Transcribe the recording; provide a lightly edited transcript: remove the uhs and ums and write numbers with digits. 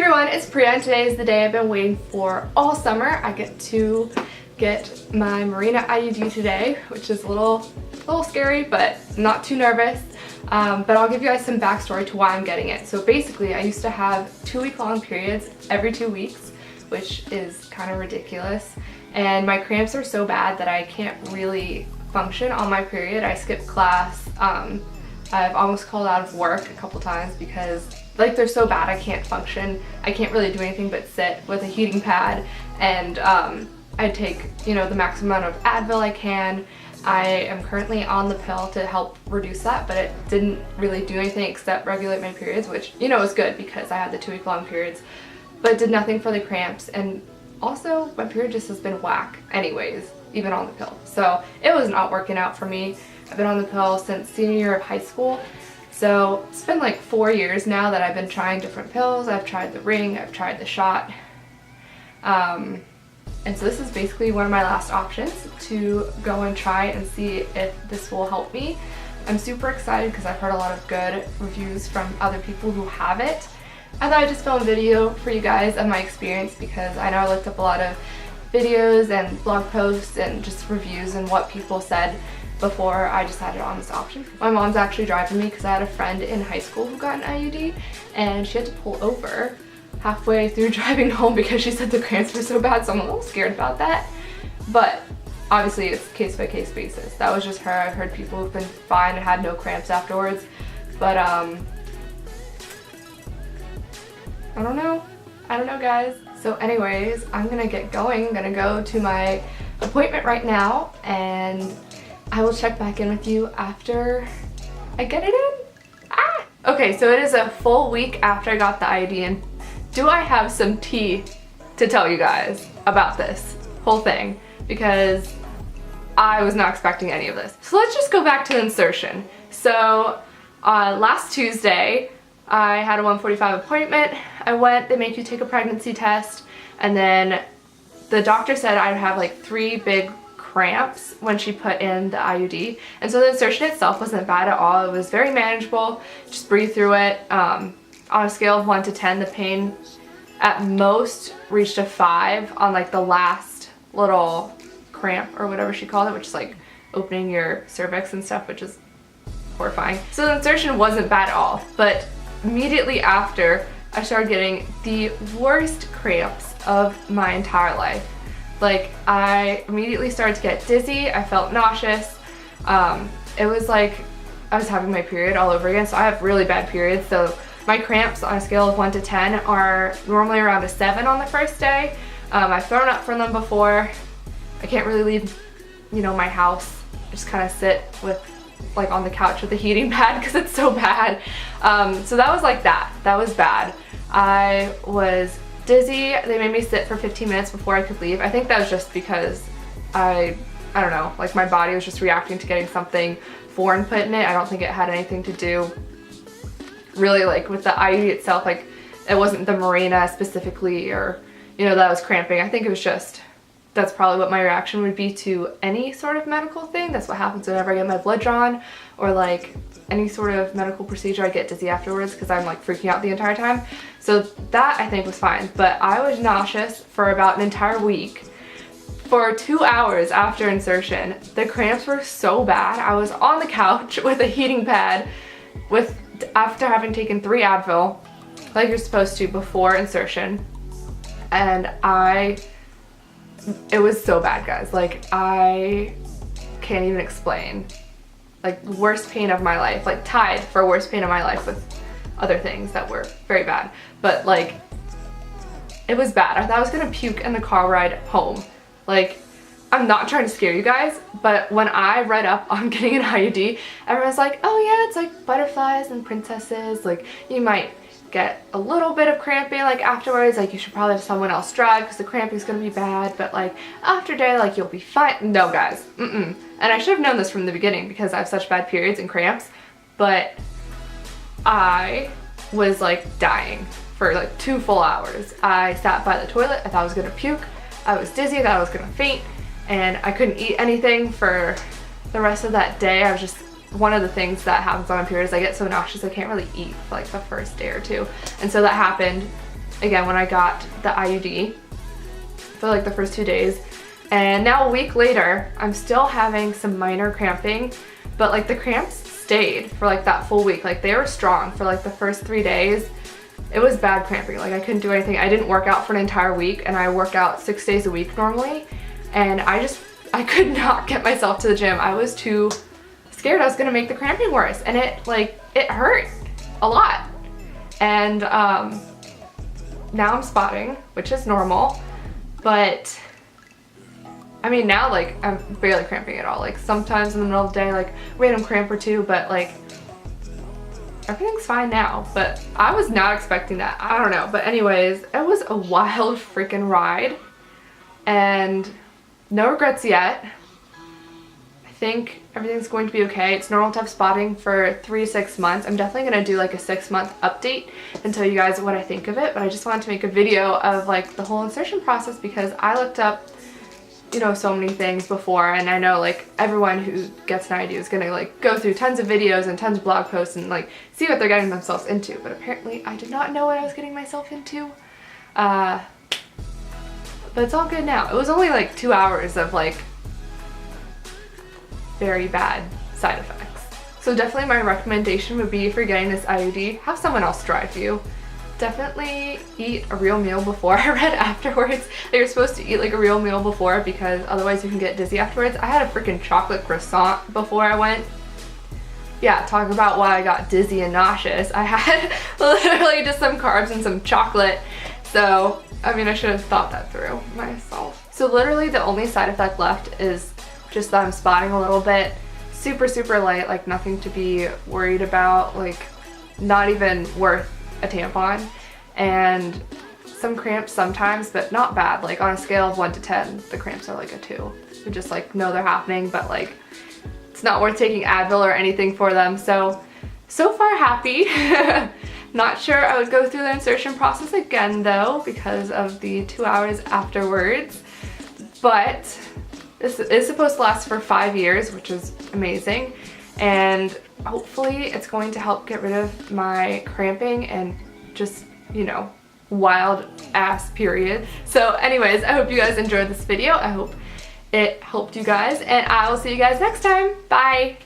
everyone, it's Priya and today is the day I've been waiting for all summer. I get to get my Mirena IUD today, which is a little scary, but not too nervous. But I'll give you guys some backstory to why I'm getting it. So basically, I used to have 2-week-long periods every 2 weeks, which is kind of ridiculous. And my cramps are so bad that I can't really function on my period. I skip class. I've almost called out of work a couple times because like they're so bad I can't function. I can't really do anything but sit with a heating pad, and I take, you know, the maximum amount of Advil I can. I am currently on the pill to help reduce that, but it didn't really do anything except regulate my periods, which, you know, is good because I had the 2-week-long periods, but it did nothing for the cramps. And also my period just has been whack anyways, even on the pill. So it was not working out for me. I've been on the pill since senior year of high school. So it's been like 4 years now that I've been trying different pills. I've tried the ring, I've tried the shot. And so this is basically one of my last options to go and try and see if this will help me. I'm super excited because I've heard a lot of good reviews from other people who have it. I thought I'd just film a video for you guys of my experience because I know I looked up a lot of videos and blog posts and just reviews and what people said before I decided on this option. My mom's actually driving me because I had a friend in high school who got an IUD and she had to pull over halfway through driving home because she said the cramps were so bad, so I'm a little scared about that. But obviously it's case-by-case basis. That was just her. I've heard people who've been fine and had no cramps afterwards, but I don't know guys. So anyways, I'm gonna get going. I'm gonna go to my appointment right now and I will check back in with you after I get it in. Okay, so it is a full week after I got the IUD in. Do I have some tea to tell you guys about this whole thing? Because I was not expecting any of this. So let's just go back to the insertion. So last Tuesday, I had a 1:45 appointment. I went, they make you take a pregnancy test, and then the doctor said I'd have like 3 big cramps when she put in the IUD. And so the insertion itself wasn't bad at all. It was very manageable. Just breathe through it. On a scale of 1 to 10, the pain at most reached a 5 on like the last little cramp or whatever she called it, which is like opening your cervix and stuff, which is horrifying. So the insertion wasn't bad at all, but immediately after I started getting the worst cramps of my entire life. Like, I immediately started to get dizzy. I felt nauseous. It was like I was having my period all over again. So I have really bad periods. So my cramps on a scale of 1 to 10 are normally around a 7 on the first day. I've thrown up from them before. I can't really leave, you know, my house. I just kind of sit with, like, on the couch with the heating pad because it's so bad. So that was like that. That was bad. I was dizzy. They made me sit for 15 minutes before I could leave. I think that was just because I don't know, like my body was just reacting to getting something foreign put in it. I don't think it had anything to do really like with the IUD itself. Like it wasn't the Mirena specifically, or, you know, that I was cramping. I think it was just, that's probably what my reaction would be to any sort of medical thing. That's what happens whenever I get my blood drawn or like any sort of medical procedure. I get dizzy afterwards because I'm like freaking out the entire time. So that I think was fine, but I was nauseous for about an entire week. For 2 hours after insertion, the cramps were so bad. I was on the couch with a heating pad after having taken 3 Advil, like you're supposed to before insertion, and it was so bad, guys. Like, I can't even explain. Like, worst pain of my life, like tied for worst pain of my life with other things that were very bad. But like, it was bad. I thought I was gonna puke in the car ride home. Like, I'm not trying to scare you guys, but when I read up on getting an IUD, everyone's like, oh yeah, it's like butterflies and princesses. Like, you might get a little bit of cramping like afterwards, like you should probably have someone else drive because the cramping's gonna be bad, but like after day, like you'll be fine. No guys, and I should have known this from the beginning because I have such bad periods and cramps, but I was like dying for like 2 full hours. I sat by the toilet, I thought I was gonna puke, I was dizzy, I thought I was gonna faint, and I couldn't eat anything for the rest of that day. I was just, one of the things that happens on my period is I get so nauseous I can't really eat for like the first day or 2. And so that happened again when I got the IUD for like the first 2 days. And now a week later, I'm still having some minor cramping, but like the cramps stayed for like that full week. Like they were strong for like the first 3 days. It was bad cramping, like I couldn't do anything. I didn't work out for an entire week, and I work out 6 days a week normally. And I could not get myself to the gym. I was too scared I was gonna make the cramping worse. And it hurt a lot. And now I'm spotting, which is normal, but I mean now like I'm barely cramping at all. Like sometimes in the middle of the day, like random cramp or two, but like everything's fine now. But I was not expecting that. I don't know. But anyways, it was a wild freaking ride and no regrets yet. I think everything's going to be okay. It's normal to have spotting for 3 to 6 months. I'm definitely gonna do like a 6-month update and tell you guys what I think of it, but I just wanted to make a video of like the whole insertion process because I looked up, you know, so many things before, and I know like everyone who gets an IUD is gonna like go through tons of videos and tons of blog posts and like see what they're getting themselves into, but apparently I did not know what I was getting myself into. But it's all good now. It was only like 2 hours of like very bad side effects. So definitely my recommendation would be, if you're getting this IUD, have someone else drive you. Definitely eat a real meal before. I read afterwards that you're supposed to eat like a real meal before because otherwise you can get dizzy afterwards. I had a freaking chocolate croissant before I went. Yeah, talk about why I got dizzy and nauseous. I had literally just some carbs and some chocolate. So, I mean, I should have thought that through myself. So literally the only side effect left is just that I'm spotting a little bit. Super, super light, like nothing to be worried about, like not even worth a tampon. And some cramps sometimes, but not bad. Like on a scale of 1 to 10, the cramps are like a 2. You just like know they're happening, but like it's not worth taking Advil or anything for them. So far happy. Not sure I would go through the insertion process again though because of the 2 hours afterwards. But this is supposed to last for 5 years, which is amazing. And hopefully it's going to help get rid of my cramping and just, you know, wild ass period. So anyways, I hope you guys enjoyed this video. I hope it helped you guys, and I will see you guys next time. Bye!